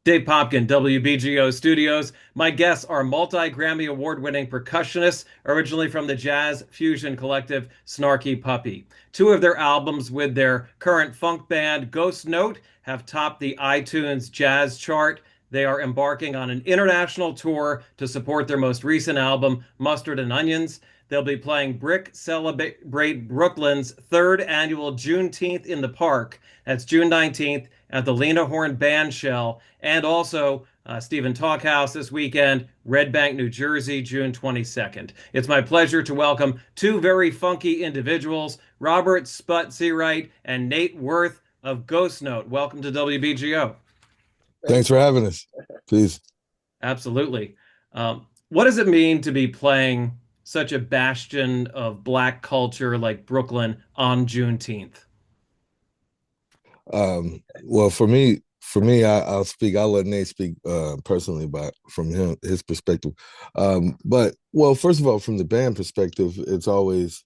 Dave Popkin, WBGO Studios. My guests are multi-Grammy award-winning percussionists, originally from the jazz fusion collective Snarky Puppy. Two of their albums with their current funk band, Ghost Note, have topped the iTunes jazz chart. They are embarking on an international tour to support their most recent album, Mustard and Onions. They'll be playing BRIC Celebrate Brooklyn's third annual Juneteenth in the Park. That's June 19th at the Lena Horne Band Shell, and also Stephen Talkhouse this weekend, Red Bank, New Jersey, June 22nd. It's my pleasure to welcome two very funky individuals, Robert Sput Seawright and Nate Worth of Ghost Note. Welcome to WBGO. Thanks for having us. Please. Absolutely. What does it mean to be playing such a bastion of Black culture like Brooklyn on Juneteenth? Well, I'll speak. I'll let Nate speak personally about from his perspective. But well, first of all, from the band perspective, it's always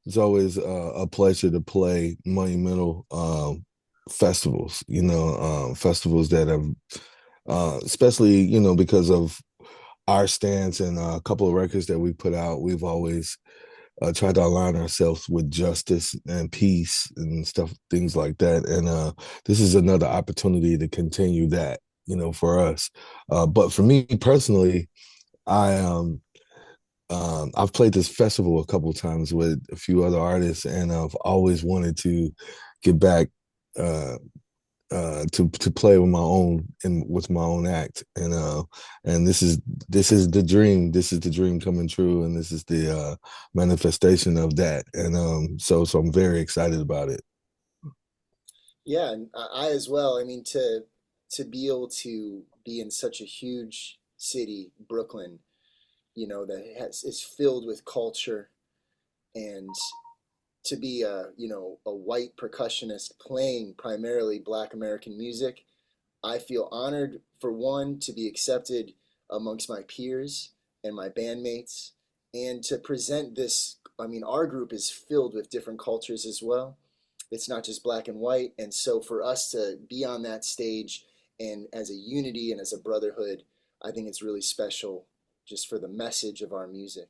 a pleasure to play monumental festivals. Festivals that have, especially because of our stance and a couple of records that we put out. We've always try to align ourselves with justice and peace and stuff, things like that. And this is another opportunity to continue that, for us. But for me personally, I I've played this festival a couple of times with a few other artists, and I've always wanted to get back uh, to play with my own and with my own act, and this is the dream. This is the dream coming true, and this is the manifestation of that. And so I'm very excited about it. Yeah, and I as well. I mean, to be able to be in such a huge city, Brooklyn, that is filled with culture, and to be a white percussionist playing primarily Black American music, I feel honored for one to be accepted amongst my peers and my bandmates, and to present this. I mean, our group is filled with different cultures as well. It's not just black and white, and so for us to be on that stage and as a unity and as a brotherhood, I think it's really special just for the message of our music.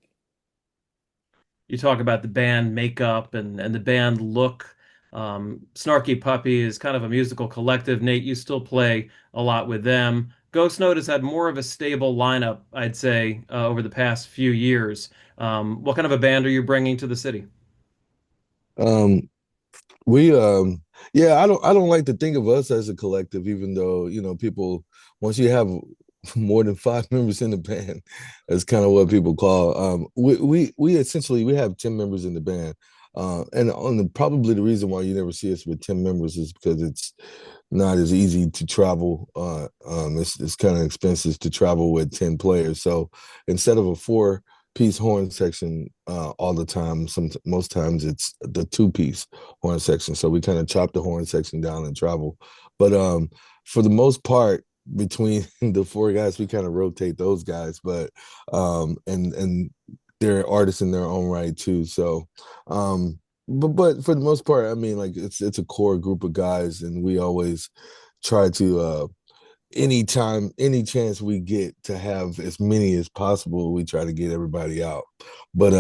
You talk about the band makeup and the band look. Snarky Puppy is kind of a musical collective. Nate, you still play a lot with them. Ghost Note has had more of a stable lineup, I'd say, over the past few years. What kind of a band are you bringing to the city? Um, we yeah, I don't like to think of us as a collective, even though people, once you have more than five members in the band, that's kind of what people call we essentially we have 10 members in the band. And probably the reason why you never see us with 10 members is because it's not as easy to travel. It's kind of expensive to travel with 10 players. So instead of a four-piece horn section all the time, most times it's the two-piece horn section. So we kind of chop the horn section down and travel. But for the most part, between the four guys, we kind of rotate those guys, but and they're artists in their own right too. So but for the most part, I mean, like it's a core group of guys, and we always try to anytime, any chance we get to have as many as possible, we try to get everybody out. But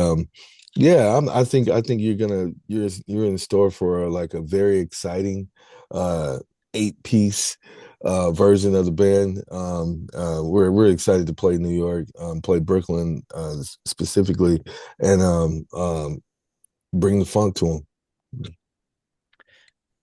yeah, I think you're in store for like a very exciting uh 8-piece version of the band. We're excited to play New York, play Brooklyn specifically, and bring the funk to them.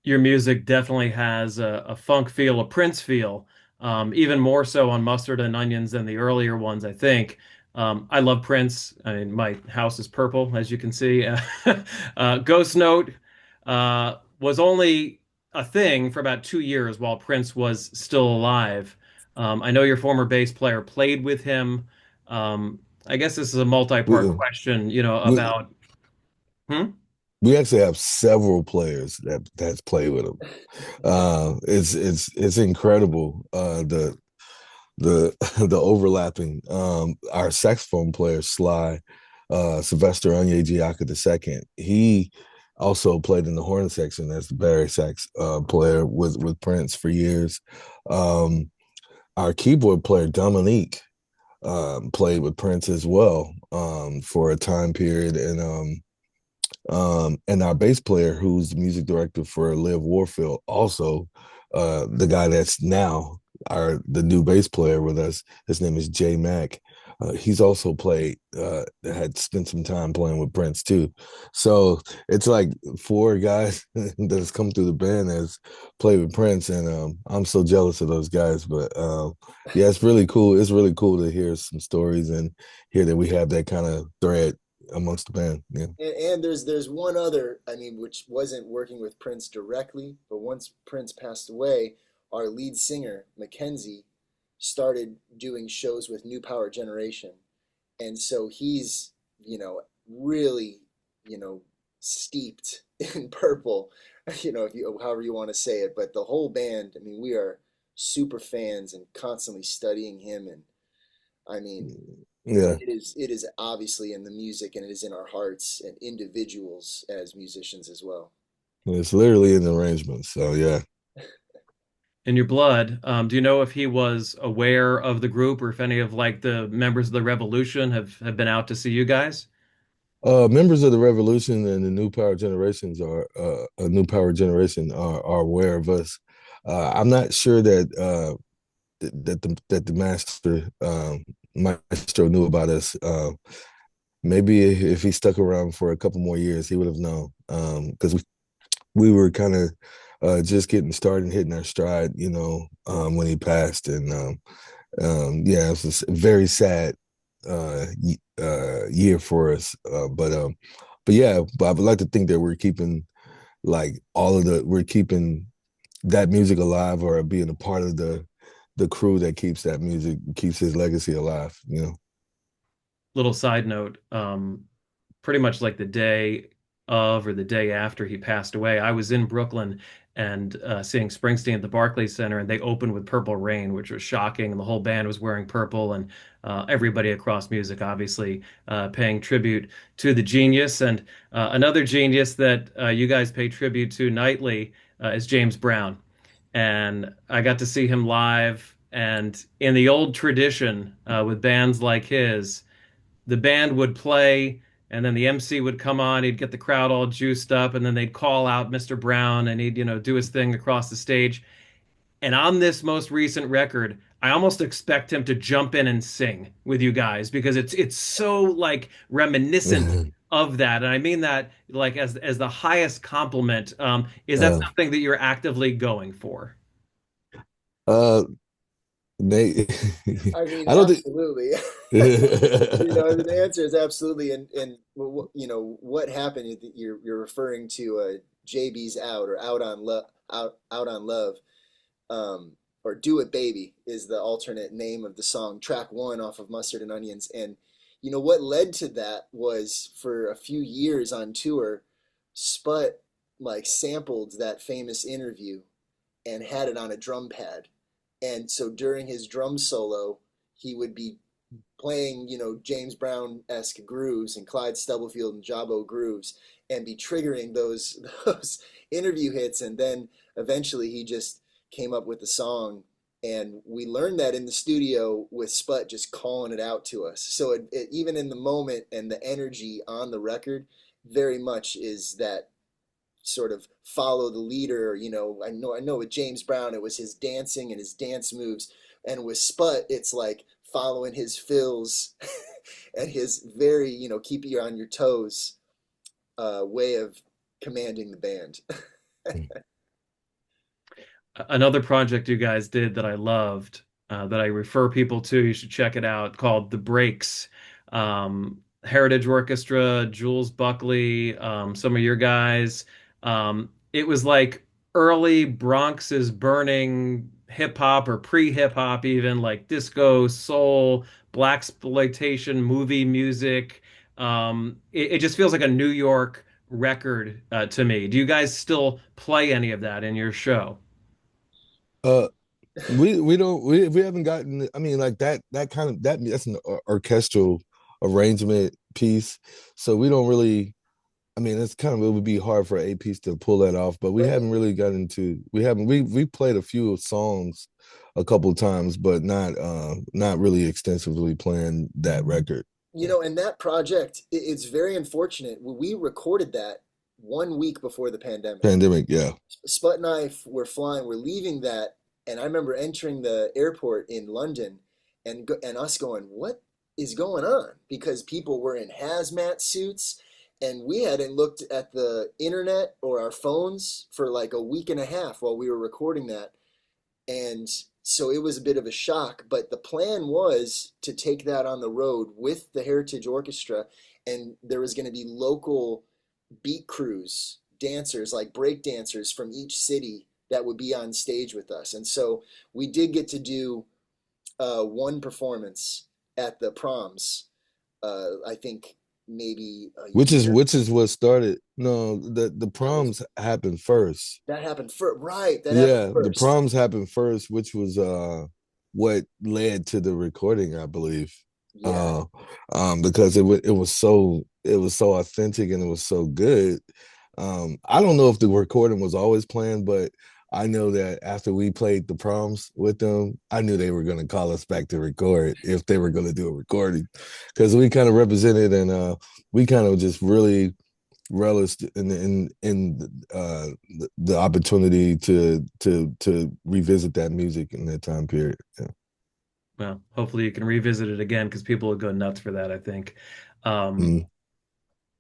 Your music definitely has a funk feel, a Prince feel, even more so on Mustard and Onions than the earlier ones, I think. I love Prince. I mean, my house is purple, as you can see. Ghost Note was only a thing for about 2 years while Prince was still alive. I know your former bass player played with him. I guess this is a multi-part We question, we about. Hmm? we actually have several players that's played with him. It's incredible. The the overlapping. Our saxophone player Sly, Sylvester Onyejiaka II. He also played in the horn section as the Barry sax player with Prince for years. Um, our keyboard player Dominique played with Prince as well for a time period, and our bass player, who's the music director for Liv Warfield, also the guy that's now the new bass player with us. His name is Jay Mack. He's also had spent some time playing with Prince too. So it's like four guys that has come through the band has played with Prince, and I'm so jealous of those guys. But yeah, it's really cool. It's really cool to hear some stories and hear that we have that kind of thread amongst the band. Yeah. And there's one other, I mean, which wasn't working with Prince directly, but once Prince passed away, our lead singer, Mackenzie, started doing shows with New Power Generation. And so he's, really, you know, steeped in purple, if you however you want to say it. But the whole band, I mean, we are super fans and constantly studying him. And I mean, Yeah. it is obviously in the music, and it is in our hearts and individuals as musicians as well. It's literally in the arrangements. So yeah. In your blood. Do you know if he was aware of the group or if any of like the members of the Revolution have been out to see you guys? Members of the Revolution and the New Power Generations are a New Power Generation are aware of us. I'm not sure that the maestro knew about us. Maybe if he stuck around for a couple more years, he would have known. Because we were kind of just getting started and hitting our stride, when he passed, and yeah, it was a very sad year for us. But yeah, but I would like to think that we're keeping that music alive, or being a part of the crew that keeps his legacy alive. Little side note, pretty much like the day of or the day after he passed away, I was in Brooklyn and seeing Springsteen at the Barclays Center, and they opened with Purple Rain, which was shocking. And the whole band was wearing purple, and everybody across music, obviously, paying tribute to the genius. And another genius that you guys pay tribute to nightly is James Brown. And I got to see him live. And in the old tradition, with bands like his, the band would play and then the MC would come on, he'd get the crowd all juiced up, and then they'd call out Mr. Brown and he'd, do his thing across the stage. And on this most recent record, I almost expect him to jump in and sing with you guys because it's so like reminiscent of that. And I mean that like as the highest compliment. Is that uh, something that you're actively going for? uh, they, I mean, I don't think. absolutely. The answer is absolutely. And what happened? You're referring to JB's out or out on love, out on love, or Do It Baby is the alternate name of the song, track one off of Mustard and Onions. And what led to that was for a few years on tour, Sput like sampled that famous interview and had it on a drum pad. And so during his drum solo, he would be playing, James Brown-esque grooves and Clyde Stubblefield and Jabo grooves and be triggering those those interview hits. And then eventually he just came up with the song. And we learned that in the studio with Sput just calling it out to us. So even in the moment and the energy on the record, very much is that sort of follow the leader. I know with James Brown, it was his dancing and his dance moves. And with Sput, it's like following his fills and his very, keep you on your toes way of commanding the band. Another project you guys did that I loved, that I refer people to, you should check it out, called The Breaks. Heritage Orchestra, Jules Buckley, some of your guys. It was like early Bronx is burning hip hop or pre-hip hop, even like disco, soul, black exploitation, movie music. It just feels like a New York record to me. Do you guys still play any of that in your show? uh, we don't we haven't gotten. I mean, like that kind of that's an orchestral arrangement piece. So we don't really. I mean, it would be hard for a piece to pull that off, but we But haven't really gotten into. We haven't we played a few songs a couple times, but not really extensively playing that record. And that project, it's very unfortunate. We recorded that 1 week before the pandemic. Pandemic, yeah. Sput and I were flying, we're leaving that, and I remember entering the airport in London and us going, "What is going on?" Because people were in hazmat suits, and we hadn't looked at the internet or our phones for like a week and a half while we were recording that. And so it was a bit of a shock, but the plan was to take that on the road with the Heritage Orchestra, and there was going to be local beat crews, dancers, like break dancers from each city that would be on stage with us. And so we did get to do one performance at the proms. I think maybe a year. Which is what started. No, the That was proms happened first. that happened first, right? That happened Yeah, the first. proms happened first, which was what led to the recording, I believe. Yeah, Uh because it was so authentic and it was so good. I don't know if the recording was always planned, but I know that after we played the proms with them, I knew they were going to call us back to record if they were going to do a recording because we kind of represented and we kind of just really relished in the opportunity to revisit that music in that time period. Yeah. Well, hopefully you can revisit it again because people will go nuts for that, I think. Um, Mm.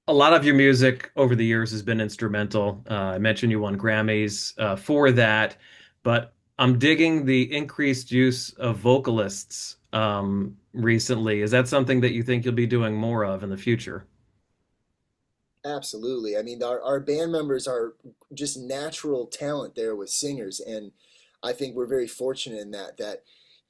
a lot of your music over the years has been instrumental. I mentioned you won Grammys for that, but I'm digging the increased use of vocalists recently. Is that something that you think you'll be doing more of in the future? absolutely. I mean, our band members are just natural talent there with singers, and I think we're very fortunate in that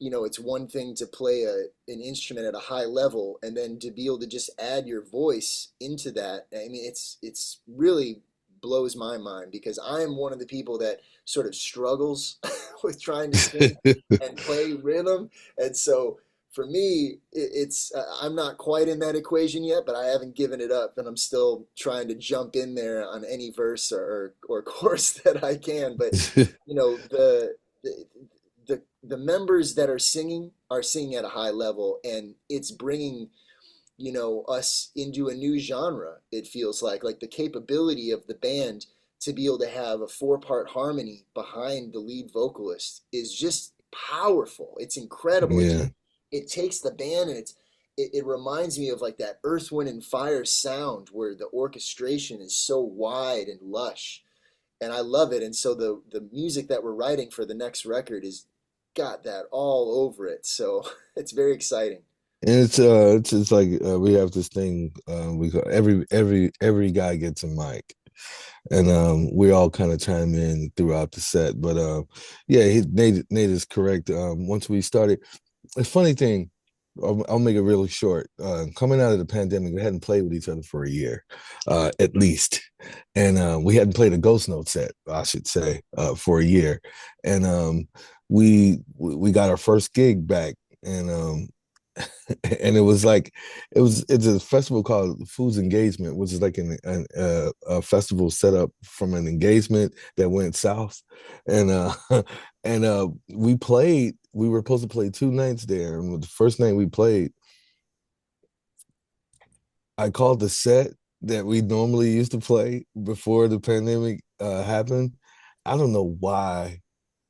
it's one thing to play an instrument at a high level, and then to be able to just add your voice into that. I mean, it's really blows my mind because I am one of the people that sort of struggles with trying to sing and play rhythm, and so for me, it's I'm not quite in that equation yet, but I haven't given it up, and I'm still trying to jump in there on any verse or chorus that I can. But you know, the the members that are singing at a high level, and it's bringing us into a new genre. It feels like the capability of the band to be able to have a four-part harmony behind the lead vocalist is just powerful. It's incredible. Yeah. It takes the band, and it reminds me of like that Earth, Wind, and Fire sound where the orchestration is so wide and lush, and I love it. And so the music that we're writing for the next record is got that all over it. So it's very exciting. And it's like we have this thing we call every guy gets a mic. And we all kind of chime in throughout the set. But yeah, Nate is correct. Once we started, a funny thing, I'll make it really short. Coming out of the pandemic, we hadn't played with each other for a year, at least, and we hadn't played a Ghost Note set, I should say, for a year. And we got our first gig back, and and it was like it's a festival called Food's Engagement, which is like a festival set up from an engagement that went south, and and we were supposed to play 2 nights there, and the first night we played, I called the set that we normally used to play before the pandemic happened. I don't know why.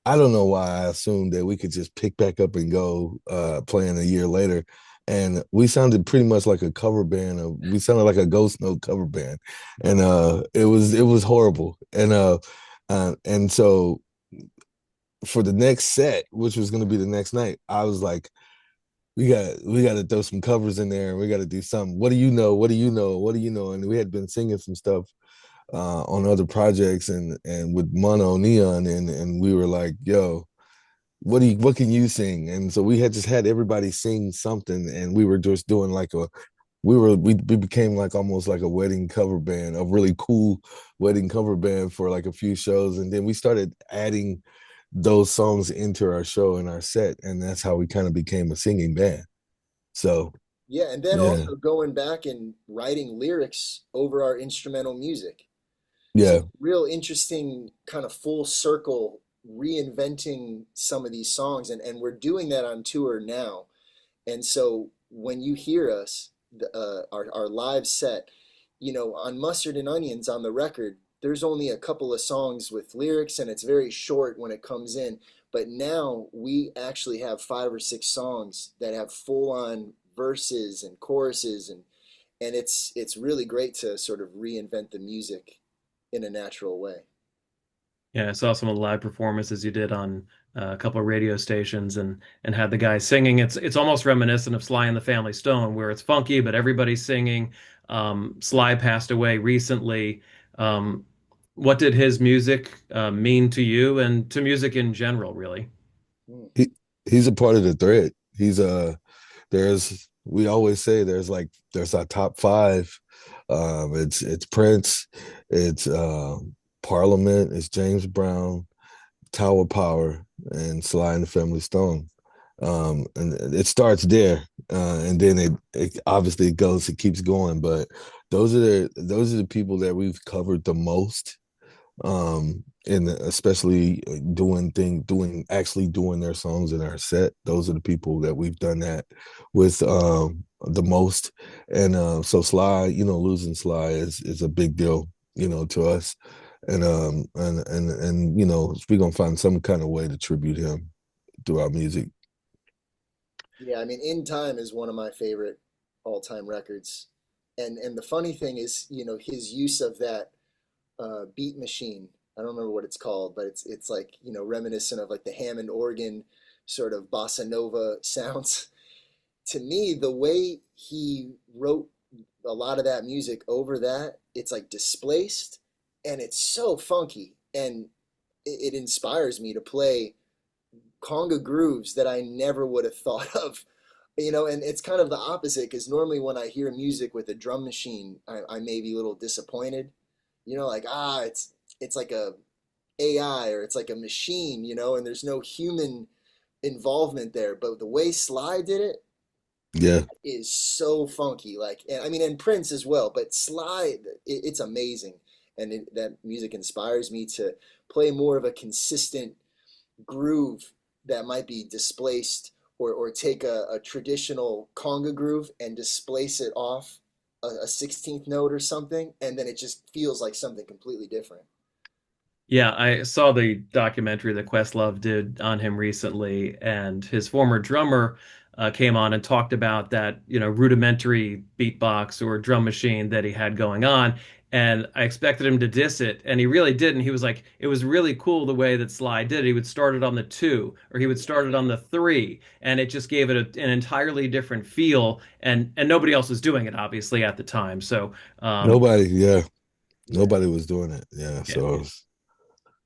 I don't know why I assumed that we could just pick back up and go playing a year later. And we sounded pretty much like a cover band. We sounded like a Ghost Note cover band. And it was horrible. And so for the next set, which was gonna be the next night, I was like, we got to throw some covers in there and we got to do something. What do you know? What do you know? What do you know? And we had been singing some stuff on other projects and with Mono Neon and we were like, yo, what can you sing? And so we had just had everybody sing something and we were just doing like we became like almost like a wedding cover band, a really cool wedding cover band for like a few shows. And then we started adding those songs into our show and our set, and that's how we kind of became a singing band. So Yeah, and then yeah, also going back and writing lyrics over our instrumental music. So yeah, real interesting kind of full circle reinventing some of these songs, and we're doing that on tour now. And so when you hear us, our live set, on Mustard and Onions on the record, there's only a couple of songs with lyrics, and it's very short when it comes in. But now we actually have 5 or 6 songs that have full on verses and choruses, and it's really great to sort of reinvent the music in a natural way. Yeah, I saw some of the live performances you did on a couple of radio stations and had the guys singing. It's almost reminiscent of Sly and the Family Stone, where it's funky, but everybody's singing. Sly passed away recently. Um, what did his music mean to you and to music in general, really? Mm. He he's a part of the thread. He's there's we always say there's our top five. It's Prince, it's Parliament, it's James Brown, Tower Power, and Sly and the Family Stone. And it starts there, and then it obviously it keeps going. But those are the people that we've covered the most, and especially actually doing their songs in our set. Those are the people that we've done that with the most. And so Sly, losing Sly is a big deal, to us. And we're gonna find some kind of way to tribute him through our music. Yeah, I mean, In Time is one of my favorite all-time records. And the funny thing is, his use of that beat machine. I don't remember what it's called, but it's like, reminiscent of like the Hammond organ sort of bossa nova sounds. To me, the way he wrote a lot of that music over that, it's like displaced and it's so funky, and it inspires me to play conga grooves that I never would have thought of. And it's kind of the opposite, because normally when I hear music with a drum machine, I may be a little disappointed. Like, it's like a AI, or it's like a machine, and there's no human involvement there. But the way Sly did it Yeah. is so funky. Like, and I mean, and Prince as well, but Sly, it's amazing. And that music inspires me to play more of a consistent groove that might be displaced, or take a traditional conga groove and displace it off a 16th note or something, and then it just feels like something completely different. Yeah, I saw the documentary that Questlove did on him recently, and his former drummer came on and talked about that, rudimentary beatbox or drum machine that he had going on. And I expected him to diss it, and he really didn't. He was like, it was really cool the way that Sly did it. He would start it on the two, or he would start it on the three, and it just gave it an entirely different feel. And nobody else was doing it, obviously, at the time. So, Nobody, yeah, Yeah. nobody was doing it. Yeah, yeah. so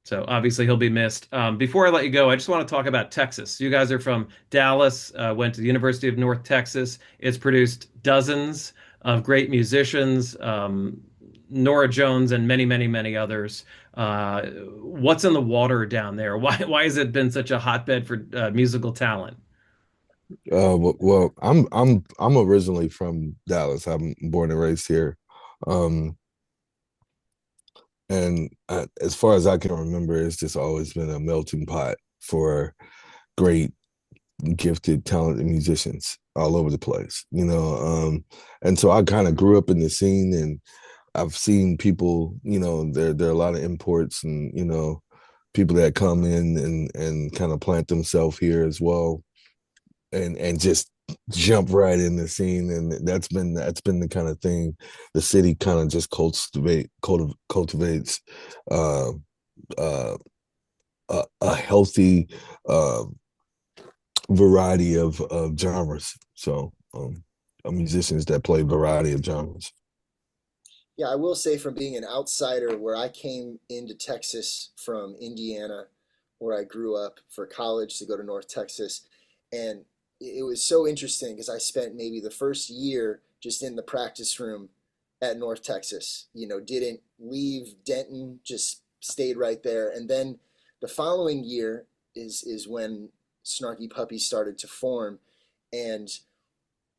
So obviously he'll be missed. Before I let you go, I just want to talk about Texas. You guys are from Dallas, went to the University of North Texas. It's produced dozens of great musicians, Nora Jones and many, many, many others. What's in the water down there? Why has it been such a hotbed for musical talent? well, I'm originally from Dallas. I'm born and raised here. Um, and as far as I can remember, it's just always been a melting pot for great, gifted, talented musicians all over the place, and so I kind of grew up in the scene, and I've seen people, there are a lot of imports, and people that come in and kind of plant themselves here as well, and just jump right in the scene. And that's been the kind of thing the city kind of just cultivates uh, uh, a healthy uh, variety of genres. So musicians that play variety of genres. Yeah, I will say, from being an outsider, where I came into Texas from Indiana, where I grew up, for college to go to North Texas. And it was so interesting because I spent maybe the first year just in the practice room at North Texas, didn't leave Denton, just stayed right there. And then the following year is when Snarky Puppy started to form. And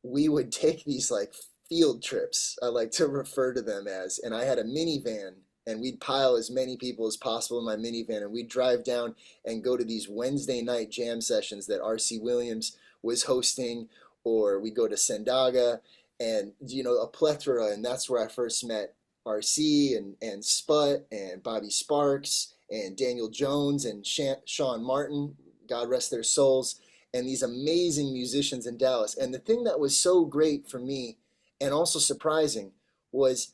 we would take these like field trips, I like to refer to them as. And I had a minivan and we'd pile as many people as possible in my minivan, and we'd drive down and go to these Wednesday night jam sessions that RC Williams was hosting, or we go to Sendaga, and a plethora. And that's where I first met RC and Sput and Bobby Sparks and Daniel Jones and Sean Martin, God rest their souls, and these amazing musicians in Dallas. And the thing that was so great for me and also surprising was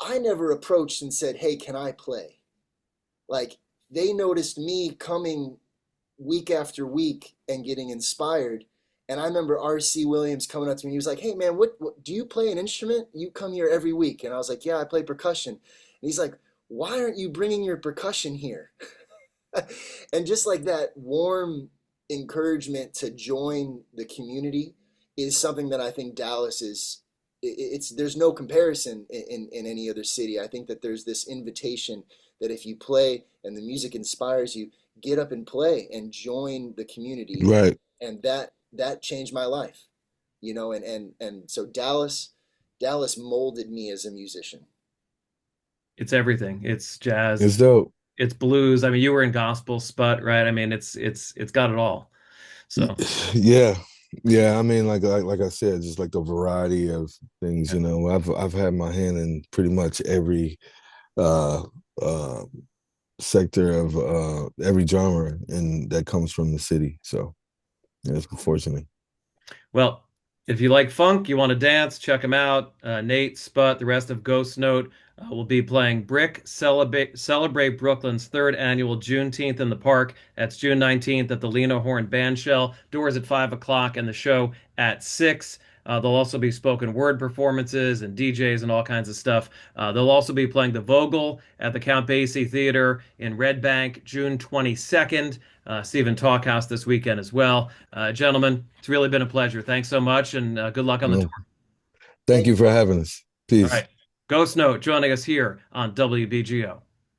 I never approached and said, "Hey, can I play?" Like, they noticed me coming week after week and getting inspired. And I remember RC Williams coming up to me. He was like, "Hey, man, what do you play an instrument? You come here every week." And I was like, "Yeah, I play percussion." And he's like, "Why aren't you bringing your percussion here?" And just like that warm encouragement to join the community is something that I think Dallas is. It's there's no comparison in any other city. I think that there's this invitation that if you play and the music inspires you, get up and play and join the community. Right. And that changed my life, and so Dallas molded me as a musician. It's everything. It's It's jazz, dope. it's blues. I mean, you were in gospel, Sput, right? I mean, it's got it all. So Yeah. Yeah, I mean, like I said, just like the variety of things, yeah. I've had my hand in pretty much every uh uh sector of every genre and that comes from the city. So yeah, it's fortunate. Well, if you like funk, you want to dance, check them out. Nate, Sput, the rest of Ghost Note will be playing BRIC Celebrate Brooklyn's third annual Juneteenth in the Park. That's June 19th at the Lena Horne Bandshell. Doors at 5 o'clock and the show at 6. There'll also be spoken word performances and DJs and all kinds of stuff. They'll also be playing the Vogel at the Count Basie Theater in Red Bank, June 22nd. Stephen Talkhouse this weekend as well. Gentlemen, it's really been a pleasure. Thanks so much, and good luck on the No, tour. thank Thank you you. for having us. All Peace. right. Ghost Note joining us here on WBGO.